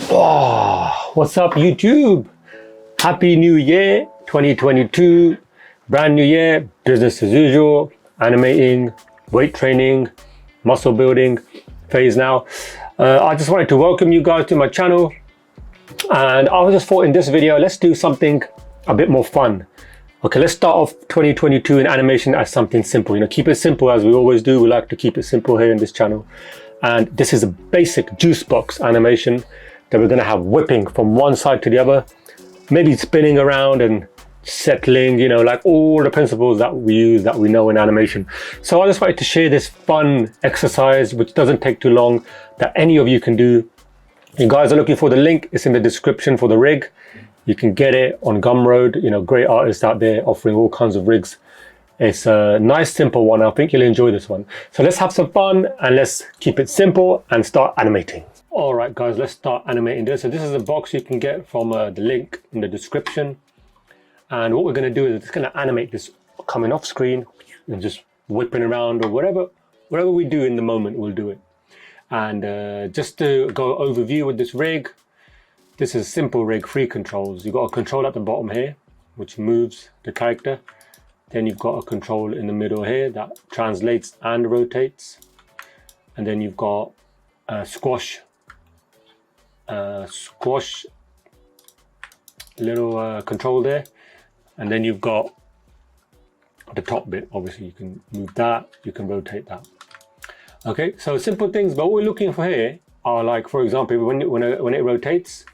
Oh, what's up, YouTube? Happy New Year 2022. Brand new year, business as usual, animating, weight training, muscle building phase now. I just wanted to welcome you guys to my channel. And I just thought in this video, let's do something a bit more fun. Okay, let's start off 2022 in animation as something simple. Keep it simple as we always do. We like to keep it simple here in this channel. And this is a basic Juicebox animation that we're going to have whipping from one side to the other, maybe spinning around and settling, like all the principles that we use, that we know in animation. So I just wanted to share this fun exercise, which doesn't take too long, that any of you can do. You guys are looking for the link, it's in the description for the rig. You can get it on Gumroad, great artists out there offering all kinds of rigs. It's a nice, simple one. I think you'll enjoy this one. So let's have some fun and let's keep it simple and start animating. All right, guys, let's start animating this. So this is a box you can get from the link in the description. And what we're going to do is it's going to animate this coming off screen and just whipping around, or whatever we do in the moment, we'll do it. And just to go overview with this rig, this is a simple rig, 3 controls. You've got a control at the bottom here, which moves the character. Then you've got a control in the middle here that translates and rotates. And then you've got a squash little control there. And then you've got the top bit. Obviously you can move that, you can rotate that. Okay, so simple things, but what we're looking for here are, like, for example, when it rotates,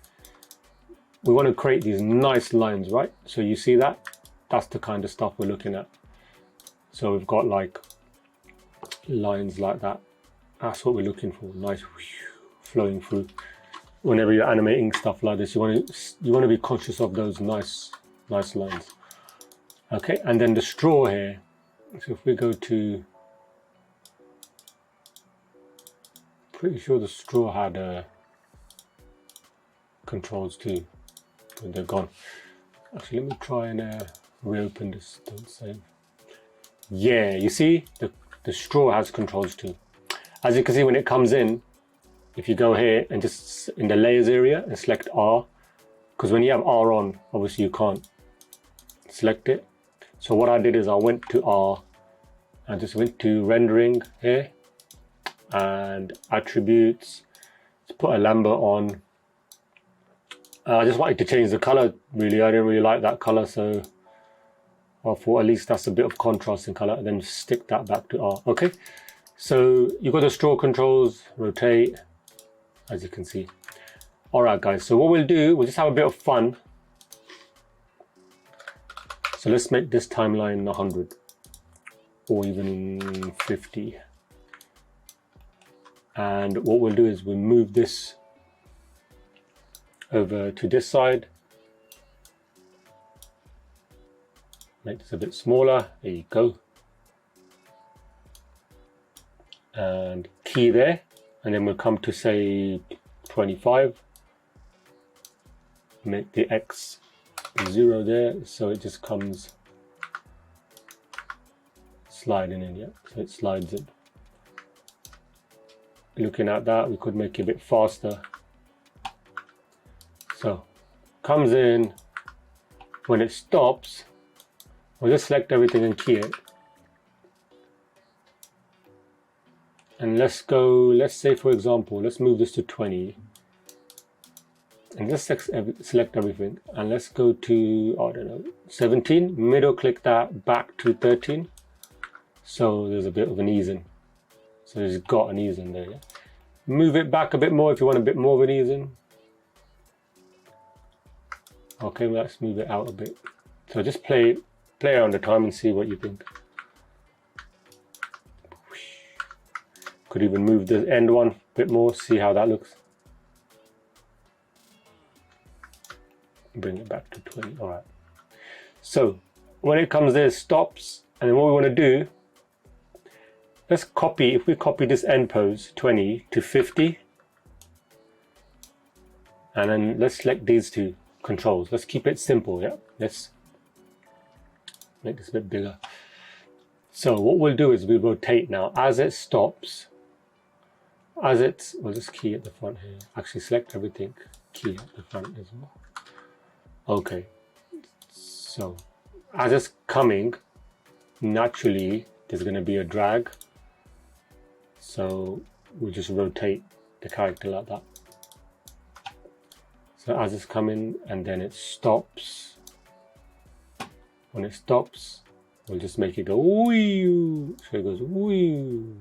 we want to create these nice lines, right? So you see that? That's the kind of stuff we're looking at. So we've got like lines like that. That's what we're looking for. Nice flowing through. Whenever you're animating stuff like this, you want to be conscious of those nice lines. Okay, and then the straw here. So if we go to, pretty sure the straw had controls too, but they're gone. Actually, let me try and reopen this. Don't save. Yeah, you see the straw has controls too. As you can see, when it comes in, if you go here and just in the layers area and select R, because when you have R on, obviously you can't select it. So what I did is I went to R and just went to rendering here and attributes, to put a lambda on. I just wanted to change the color, really. I didn't really like that color, so I thought at least that's a bit of contrast in color, and then stick that back to R. Okay, so you've got the straw controls, rotate, as you can see. All right, guys, so what we'll do, we'll just have a bit of fun. So let's make this timeline 100 or even 50. And what we'll do is we'll move this over to this side. Make this a bit smaller. There you go. And key there. And then we'll come to, say, 25. Make the X 0 there, so it just comes sliding in, yeah. So it slides in. Looking at that, we could make it a bit faster. So, comes in. When it stops, we'll just select everything and key it. And let's go, let's say, for example, let's move this to 20. And let's select everything. And let's go to, I don't know, 17. Middle click that back to 13. So there's a bit of an ease in. So it's got an ease in there. Yeah? Move it back a bit more if you want a bit more of an ease in. Okay, well, let's move it out a bit. So just play around the time and see what you think. Could even move the end one a bit more, see how that looks. Bring it back to 20. All right. So when it comes there, it stops. And then what we want to do, let's copy, if we copy this end pose 20 to 50, and then let's select these two controls. Let's keep it simple, yeah. Let's make this a bit bigger. So what we'll do is we rotate now as it stops. We'll just key at the front here. Actually select everything. key at the front as well. Okay, so as it's coming, naturally there's going to be a drag, so we'll just rotate the character like that. So as it's coming, and then it stops. When it stops, we'll just make it go wee, so it goes wee,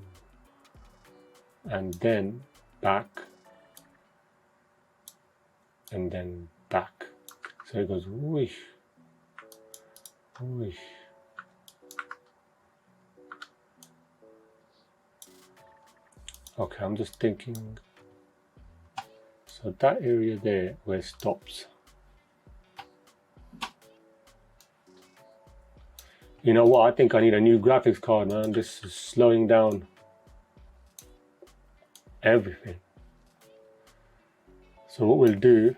and then back, and then back, so it goes whoosh, whoosh. Okay, I'm just thinking, so that area there where it stops, you know what, I think I need a new graphics card, man. This is slowing down everything. So what we'll do,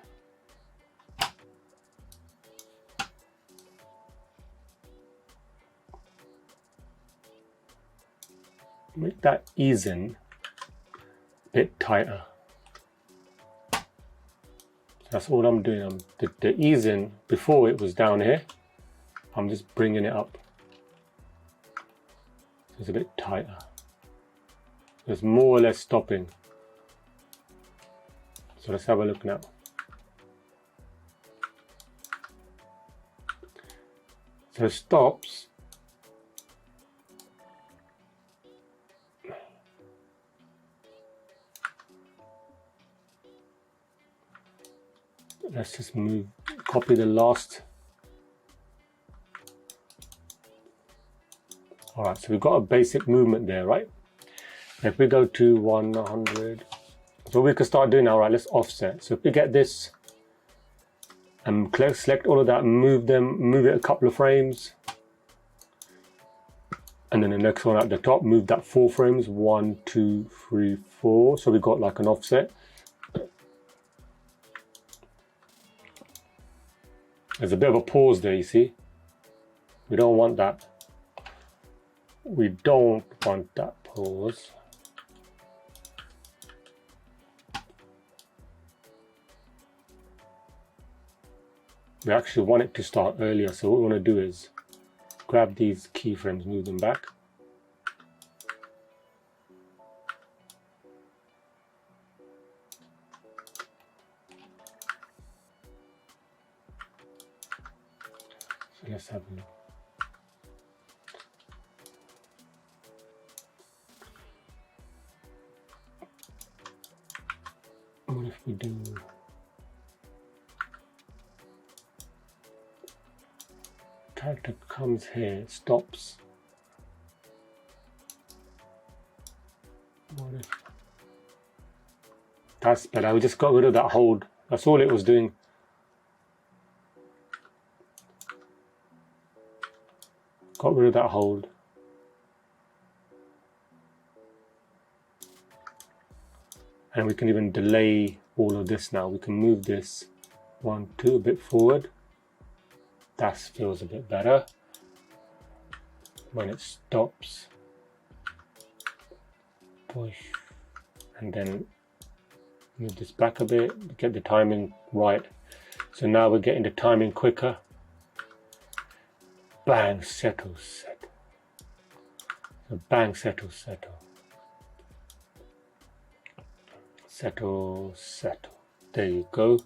make that ease in a bit tighter. That's all I'm doing. The ease in, before it was down here, I'm just bringing it up. So it's a bit tighter. It's more or less stopping. So let's have a look now. So it stops. Let's just move, copy the last. All right, so we've got a basic movement there, right? If we go to 100, so we can start doing now, right? Let's offset. So if we get this and select all of that, move it a couple of frames. And then the next one at the top, move that 4 frames, 1, 2, 3, 4. So we've got like an offset. There's a bit of a pause there, you see. We don't want that. We don't want that pause. We actually want it to start earlier, so what we want to do is grab these keyframes, move them back. So let's have a look. What if we do character comes here, stops. What if that's better? We just got rid of that hold. That's all it was doing. Got rid of that hold. And we can even delay all of this now. We can move this 1, 2 a bit forward. That feels a bit better. When it stops, push, and then move this back a bit, get the timing right. So now we're getting the timing quicker. Bang, settle, settle. So bang, settle, settle. Settle, settle. There you go.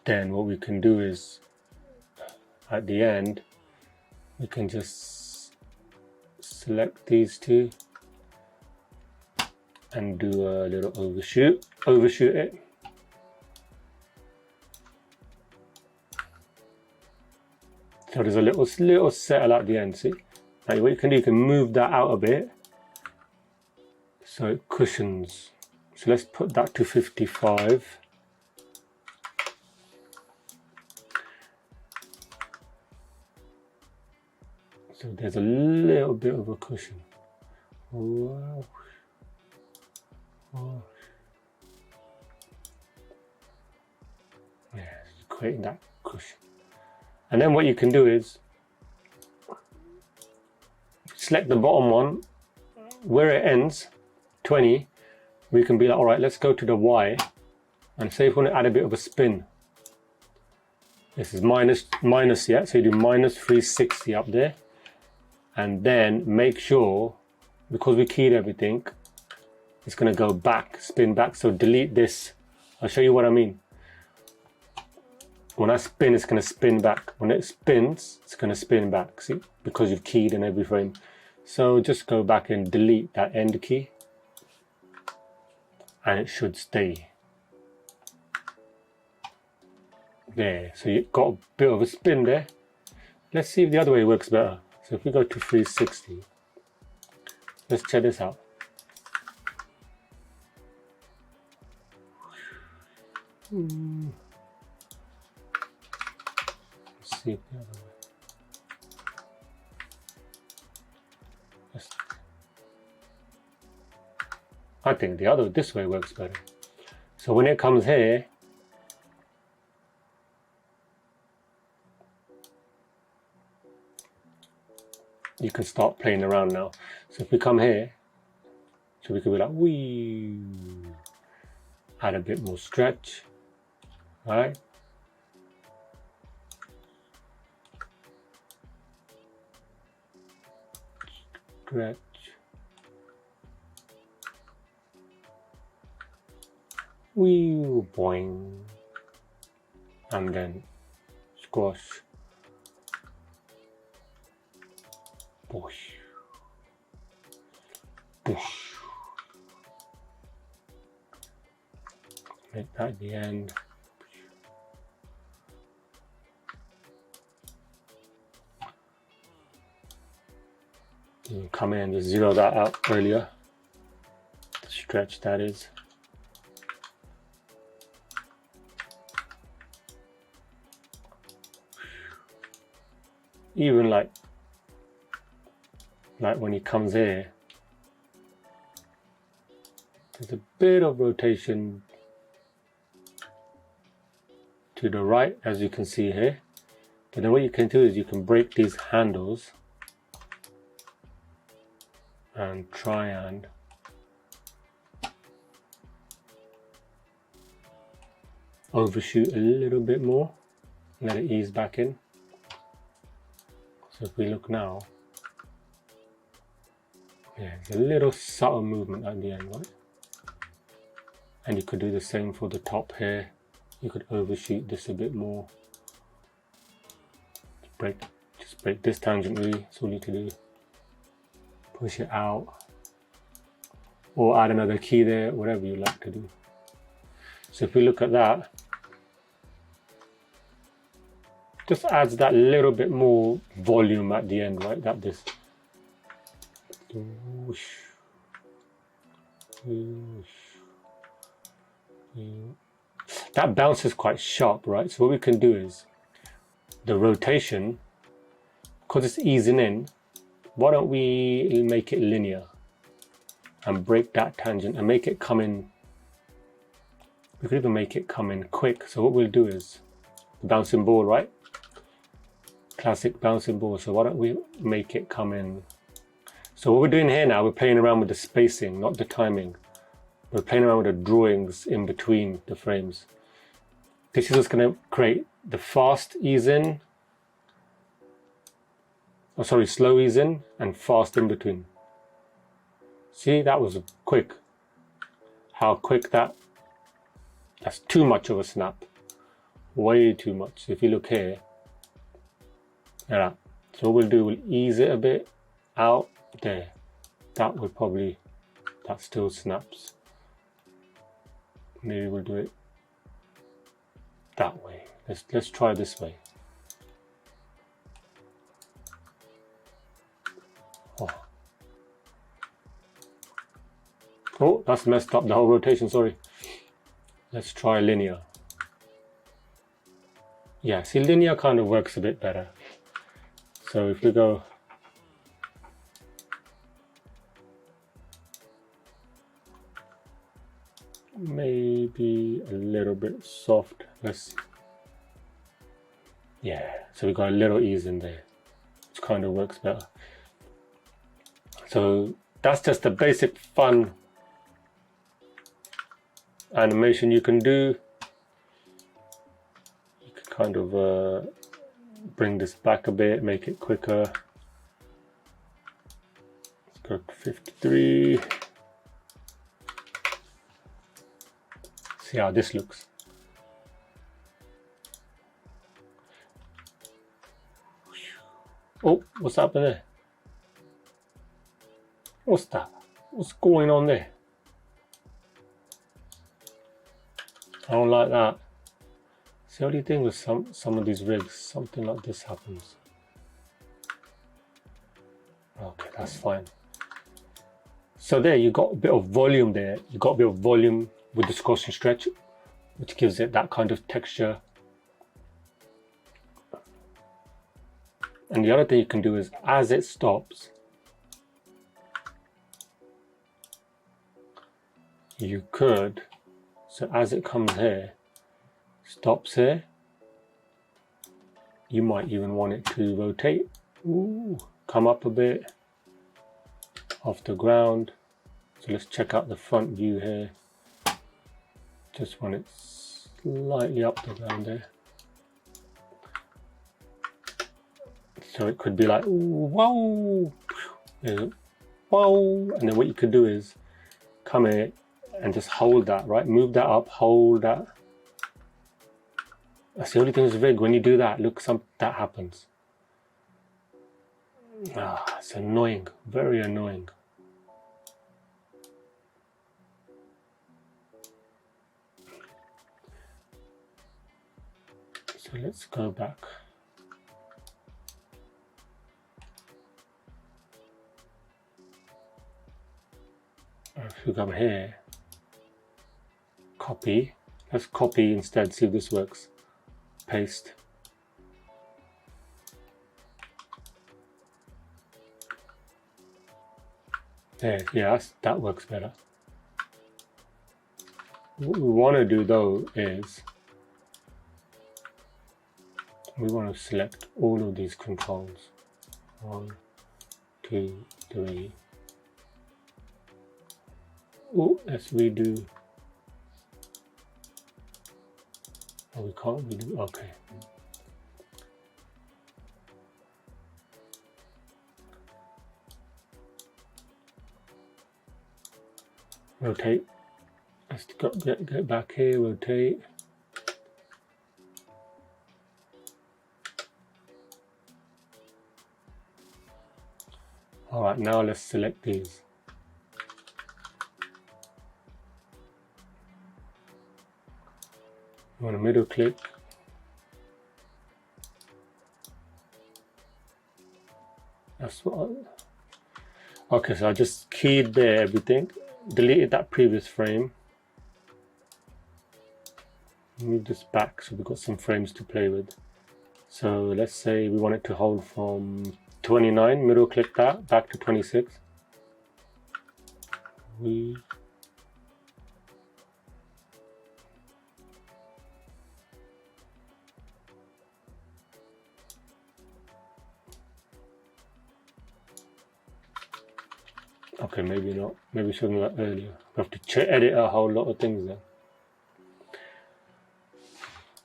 Then what we can do is, at the end, we can just select these two and do a little overshoot it. So there's a little settle at the end, see? Now what you can do, you can move that out a bit so it cushions. So let's put that to 55. So there's a little bit of a cushion. Whoa. Whoa. Yeah, creating that cushion. And then what you can do is select the bottom one, where it ends, 20. We can be like, all right, let's go to the Y And say if we want to add a bit of a spin, this is minus, yeah, so you do minus 360 up there, and then make sure, because we keyed everything, it's going to go back, spin back, so delete this. I'll show you what I mean. When I spin, it's going to spin back. When it spins, it's going to spin back, see, because you've keyed in every frame. So just go back and delete that end key, and it should stay there. So you've got a bit of a spin there. Let's see if the other way works better. So if we go to 360, let's check this out. Let's see if the other way. I think this way works better. So when it comes here, you can start playing around now. So if we come here, so we could be like, wee, add a bit more stretch, right? Stretch. Wee, boing. And then squash. Push. Push. Make that at the end. You can come in and just zero that out earlier. The stretch that is. Even like when he comes here, there's a bit of rotation to the right, as you can see here. But then what you can do is you can break these handles and try and overshoot a little bit more, let it ease back in. So if we look now, yeah, it's a little subtle movement at the end, right? And you could do the same for the top here. You could overshoot this a bit more. Just break this tangent really, that's all you can do. Push it out. Or add another key there, whatever you like to do. So if we look at that, just adds that little bit more volume at the end, right? That this. That bounce is quite sharp, right? So what we can do is the rotation, because it's easing in, why don't we make it linear and break that tangent and make it come in. We could even make it come in quick. So what we'll do is the bouncing ball, right? Classic bouncing ball. So why don't we make it come in. So what we're doing here now, we're playing around with the spacing, not the timing. We're playing around with the drawings in between the frames. This is just going to create the fast ease in, slow ease in and fast in between. See, that was quick. How quick that's too much of a snap. Way too much. If you look here, yeah. So what we'll do, we'll ease it a bit out there. That still snaps. Maybe we'll do it that way. Let's try this way. Oh, that's messed up the whole rotation, sorry. Let's try linear. Yeah, see, linear kind of works a bit better. So if we go maybe a little bit soft, yeah, so we got a little ease in there, which kind of works better. So that's just a basic fun animation you can do. kind of bring this back a bit, make it quicker. Let's go to 53. See how this looks. Oh, what's happening there? What's that? What's going on there? I don't like that. It's the only thing with some of these rigs, something like this happens. Okay, that's fine. So there, you got a bit of volume there. You got a bit of volume with the squash and stretch, which gives it that kind of texture. And the other thing you can do is, as it stops, you could, so as it comes here, stops here, you might even want it to rotate. Ooh, come up a bit off the ground. So let's check out the front view here. Just want it slightly up the ground there. So it could be like, ooh, whoa, whoa, and then what you could do is come here and just hold that, right? Move that up, hold that. That's the only thing with rig, when you do that, look, that happens. Ah, it's annoying, very annoying. So let's go back. If you come here, copy, let's copy instead, see if this works. Paste. There, yeah, that works better. What we want to do though is, we want to select all of these controls. 1, 2, 3. Oh, let's redo. Oh, we can't redo, okay. Rotate. Let's get back here, rotate. All right, now let's select these. You want to middle click. That's what okay, so I just keyed there everything, deleted that previous frame. Move this back so we've got some frames to play with. So let's say we want it to hold from 29, middle click that, back to 26. Okay, maybe not. Maybe we should have done that earlier. We have to edit a whole lot of things then.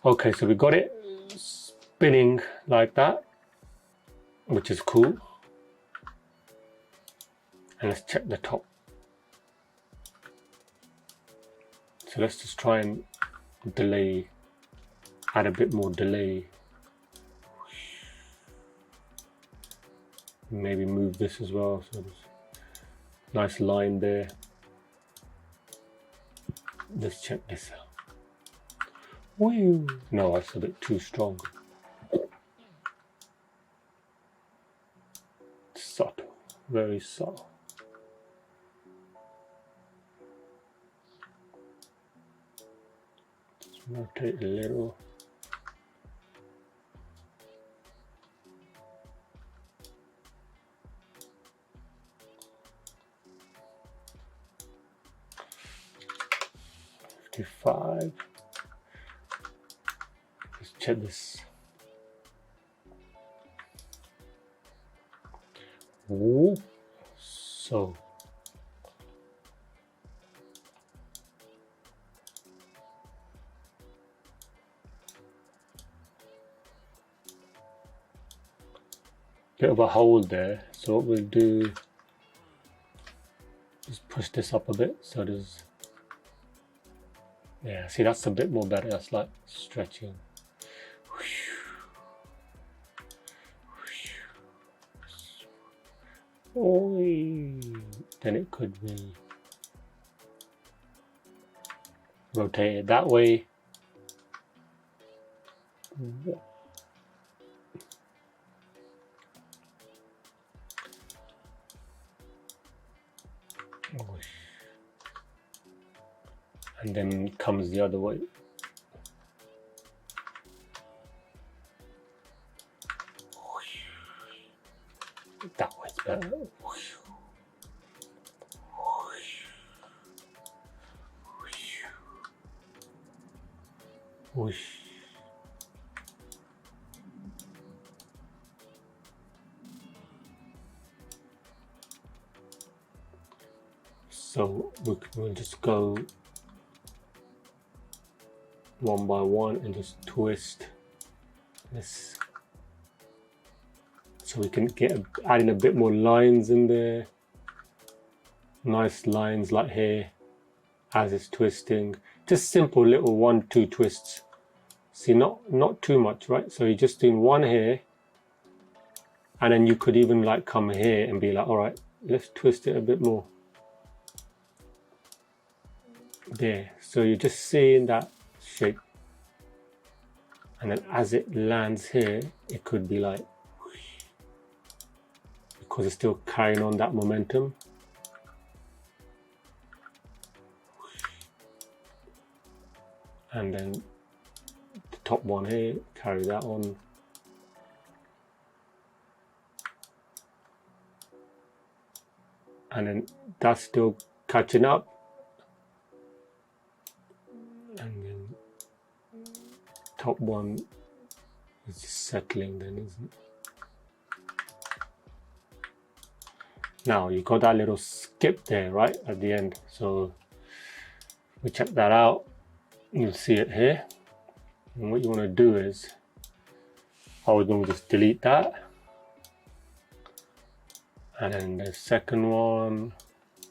Okay, so we got it spinning like that, which is cool. And let's check the top. So let's just try and delay, add a bit more delay. Maybe move this as well, so there's a nice line there. Let's check this out. Woo! No, that's a bit too strong. Subtle, very subtle. Just rotate a little. Let's check this. Ooh, so bit of a hole there. So what we'll do is push this up a bit. So there's, yeah, see, that's a bit more better. That's like stretching. Oy. Then it could be rotated that way. And then comes the other way. That way's better. Whoosh. So we'll just go one by one and just twist this, so we can get adding a bit more lines in there. Nice lines like here as it's twisting. Just simple little 1-2 twists. See, not too much, right? So you're just doing one here, and then you could even like come here and be like, all right, let's twist it a bit more. There. So you're just seeing that shape, and then as it lands here, it could be like, because it's still carrying on that momentum. And then the top one here, carry that on. And then that's still catching up. And then top one is just settling then, isn't it? Now you got that little skip there, right, at the end. So we check that out. You'll see it here. And what you want to do is, I would normally just delete that. And then the second one,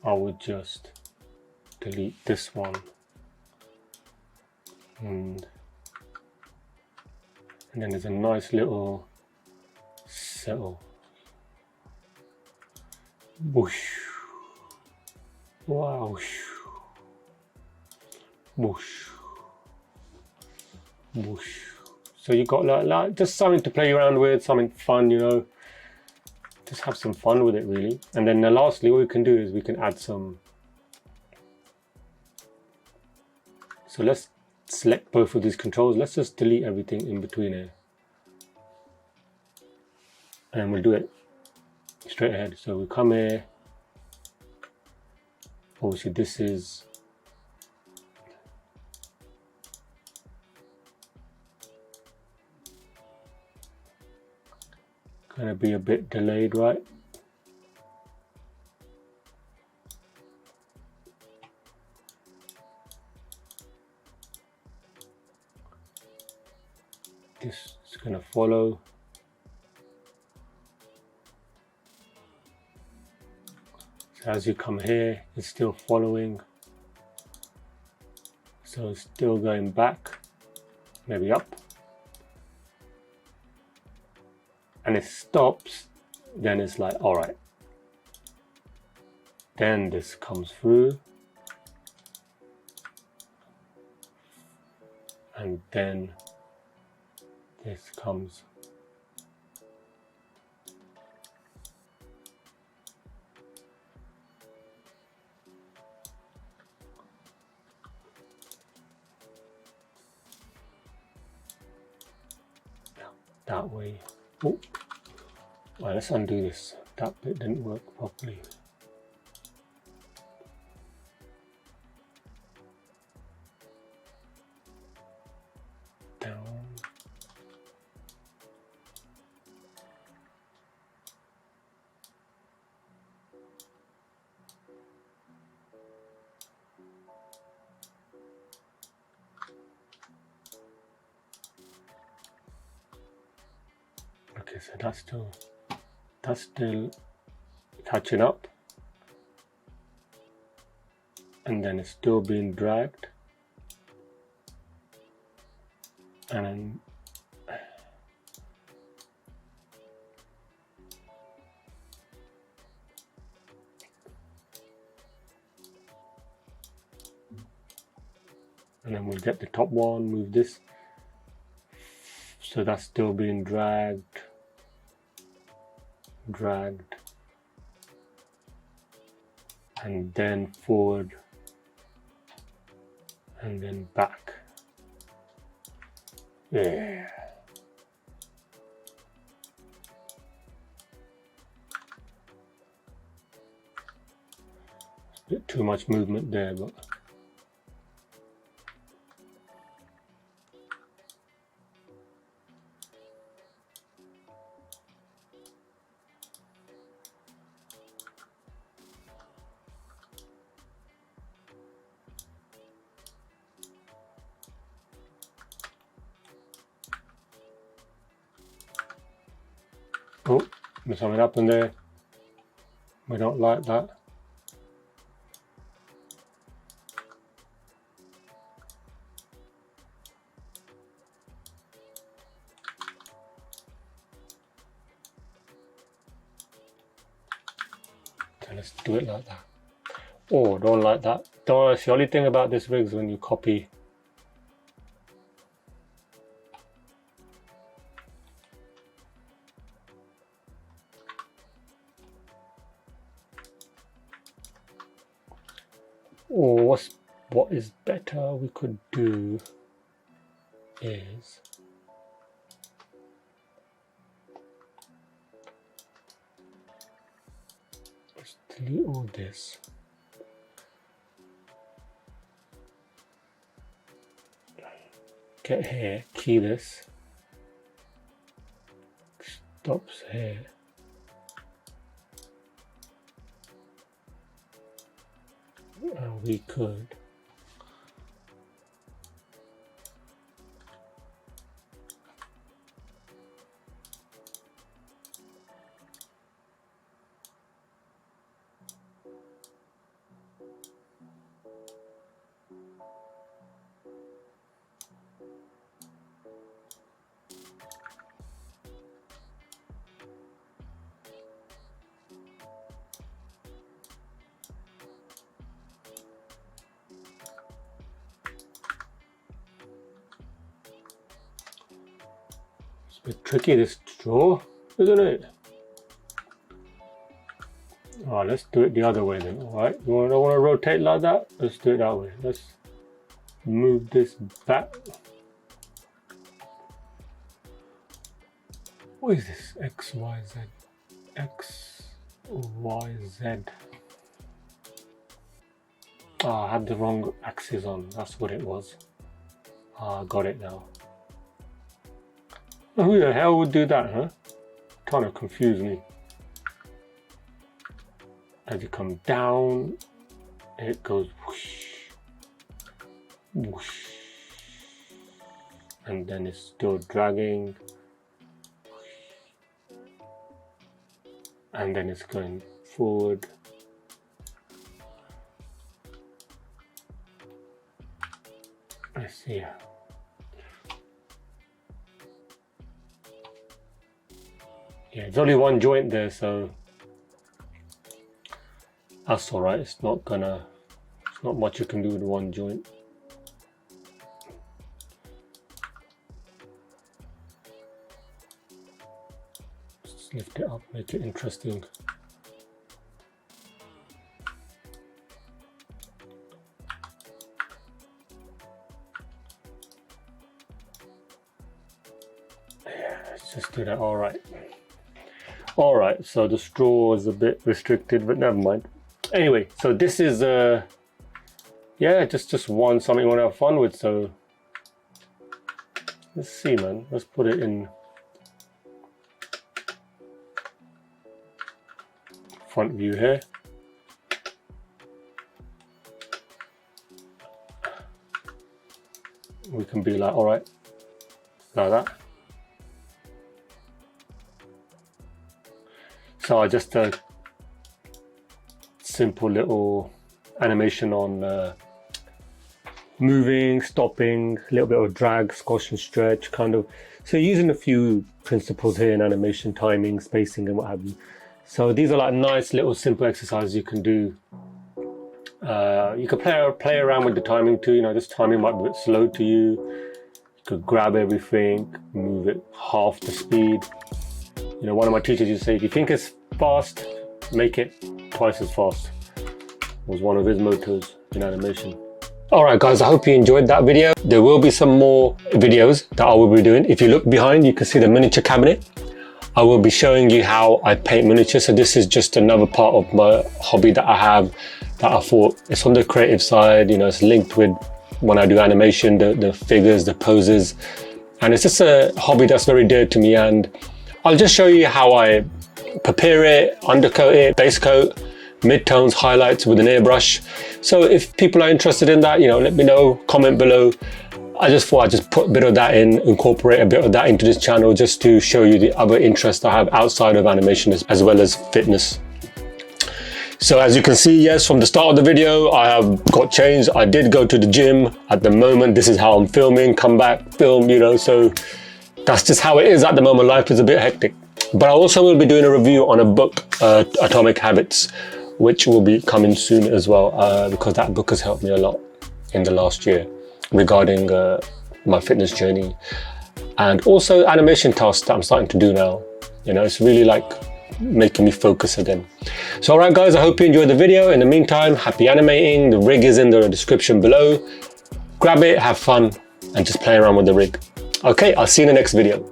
I would just delete this one. And then there's a nice little settle. Whoosh. Wow. Whoosh. Whoosh. So you got like just something to play around with, something fun, you know. Just have some fun with it, really. And then lastly, what we can do is we can add some. So let's select both of these controls. Let's just delete everything in between here. And we'll do it straight ahead. So we come here. Obviously this is gonna be a bit delayed, right? This is gonna follow. So as you come here, it's still following. So it's still going back, maybe up. And it stops, then it's like, all right. Then this comes through. And then this comes. That way. Oh. Well, let's undo this. That bit didn't work properly. Down. Okay, so that's still that's still catching up, and then it's still being dragged, and then we'll get the top one, move this, so that's still being dragged, and then forward, and then back. Yeah. It's a bit too much movement there, but oh, there's something happened there. We don't like that. Okay, let's do it like that. Oh, don't like that. That's the only thing about this rig is when you copy. Or what is better we could do is let's delete all this. Get here, key this, stops here. And we could it's a bit tricky this draw, isn't it? Alright, let's do it the other way then. Alright, you don't want to rotate like that? Let's do it that way. Let's move this back. What is this? X, Y, Z. X, Y, Z. Ah, I had the wrong axis on. That's what it was. Ah, I got it now. Who the hell would do that, huh? Trying to confuse me. As you come down, it goes whoosh, whoosh, and then it's still dragging, and then it's going forward. Let's see. Yeah, it's only one joint there, so that's all right. It's not much you can do with one joint. Just lift it up, make it interesting. Yeah, let's just do that. All right. All right, so the straw is a bit restricted, but never mind. Anyway, so this is yeah, just something you want to have fun with. So let's see, man. Let's put it in front view here. We can be like, all right, like that. are just a simple little animation on moving, stopping, a little bit of drag, squash and stretch kind of. So using a few principles here in animation, timing, spacing and what have you. So these are like nice little simple exercises you can do. You can play around with the timing too, you know, this timing might be a bit slow to you. You could grab everything, move it half the speed. You know, one of my teachers used to say, if you think it's fast, make it twice as fast. Was one of his mottos in animation. Alright guys, I hope you enjoyed that video. There will be some more videos that I will be doing. If you look behind, you can see the miniature cabinet. I will be showing you how I paint miniatures. So this is just another part of my hobby that I have, that I thought it's on the creative side, you know, it's linked with when I do animation, the figures, the poses. And it's just a hobby that's very dear to me, and I'll just show you how I prepare it, undercoat it, base coat, midtones, highlights with an airbrush. So if people are interested in that, you know, let me know, comment below. I just thought I'd just put a bit of that in, incorporate a bit of that into this channel just to show you the other interests I have outside of animation as well as fitness. So as you can see, yes, from the start of the video, I have got changed. I did go to the gym. At the moment, this is how I'm filming, come back, film, you know, so that's just how it is at the moment. Life is a bit hectic. But I also will be doing a review on a book, Atomic Habits, which will be coming soon as well, because that book has helped me a lot in the last year regarding my fitness journey, and also animation tasks that I'm starting to do now. You know, it's really like making me focus again. So alright guys, I hope you enjoyed the video. In the meantime, happy animating. The rig is in the description below. Grab it, have fun, and just play around with the rig. Okay, I'll see you in the next video.